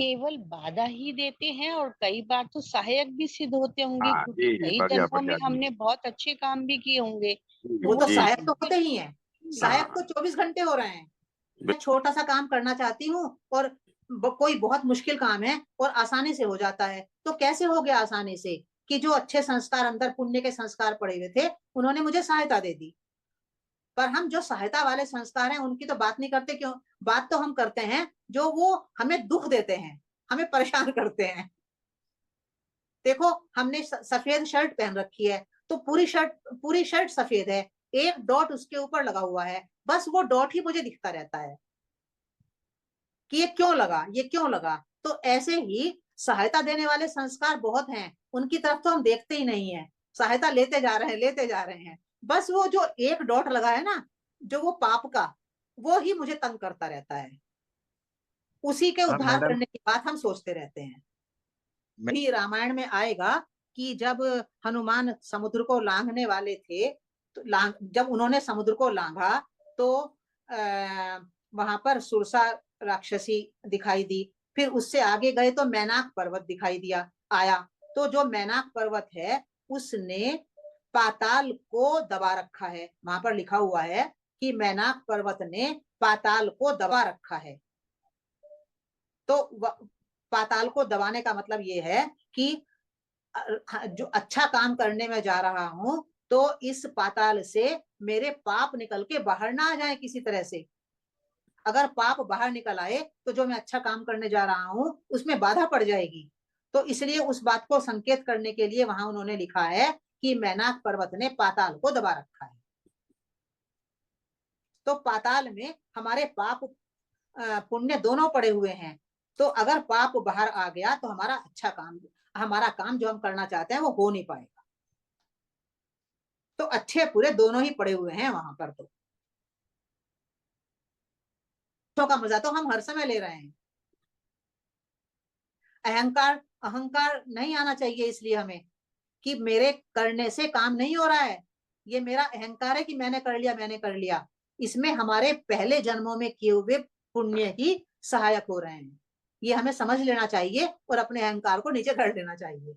केवल बाधा ही देते हैं और कई बार तो सहायक भी सिद्ध होते होंगे, हाँ क्योंकि जी जी, कई बढ़िया जन्मों में बढ़िया जी। हमने बहुत अच्छे काम भी किए होंगे, तो वो वो तो जी सहायक सिद्ध तो भी। होते ही हैं। सहायक हाँ तो 24 घंटे हो रहे हैं। बिल- मैं छोटा सा काम करना चाहती हूँ और कोई बहुत मुश्किल काम है और आसानी से हो जाता है, तो कैसे हो गया आसानी से? कि जो अच्छे संस्कार अंदर पुण्य के संस्कार पड़े हुए थे, उन्होंने मुझे सहायता दे दी। पर हम जो सहायता वाले संस्कार हैं उनकी तो बात नहीं करते, क्यों? बात तो हम करते हैं जो वो हमें दुख देते हैं, हमें परेशान करते हैं। देखो, हमने सफेद शर्ट पहन रखी है, तो पूरी शर्ट सफेद है, एक डॉट उसके ऊपर लगा हुआ है, बस वो डॉट ही मुझे दिखता रहता है कि ये क्यों लगा, ये क्यों लगा। तो ऐसे ही सहायता देने वाले संस्कार बहुत हैं, उनकी तरफ तो हम देखते ही नहीं है, सहायता लेते जा रहे हैं, लेते जा रहे हैं। बस वो जो एक डॉट लगा है ना, जो वो पाप का, वो ही मुझे तंग करता रहता है। उसी के हाँ उद्धार मैडम। करने की बात हम सोचते रहते हैं। मैं, भी रामायण में आएगा कि जब हनुमान समुद्र को लांघने वाले थे, तो जब उन्होंने समुद्र को लांघा, तो वहां पर सुरसा राक्षसी दिखाई दी। फिर उससे आगे गए तो मैनाक पर्वत दिखाई दिया आया। तो जो मैनाक पर्वत है, उसने पाताल को दबा रखा है। वहां पर लिखा हुआ है कि मैनाक पर्वत ने पाताल को दबा रखा है। तो पाताल को दबाने का मतलब ये है कि जो अच्छा काम करने में जा रहा हूं, तो इस पाताल से मेरे पाप निकल के बाहर ना आ जाए किसी तरह से। अगर पाप बाहर निकल आए तो जो मैं अच्छा काम करने जा रहा हूं उसमें बाधा पड़ जाएगी। तो इसलिए उस बात को संकेत करने के लिए वहां उन्होंने लिखा है कि मैनाक पर्वत ने पाताल को दबा रखा है। तो पाताल में हमारे पाप पुण्य दोनों पड़े हुए हैं। तो अगर पाप बाहर आ गया तो हमारा काम जो हम करना चाहते हैं वो हो नहीं पाएगा। तो अच्छे बुरे दोनों ही पड़े हुए हैं वहां पर। तो का मजा तो हम हर समय ले रहे हैं। अहंकार अहंकार नहीं आना चाहिए, इसलिए हमें कि मेरे करने से काम नहीं हो रहा है, ये मेरा अहंकार है कि मैंने कर लिया, मैंने कर लिया। इसमें हमारे पहले जन्मों में किए हुए पुण्य ही सहायक हो रहे हैं। ये हमें समझ लेना चाहिए और अपने अहंकार को नीचे कर देना चाहिए।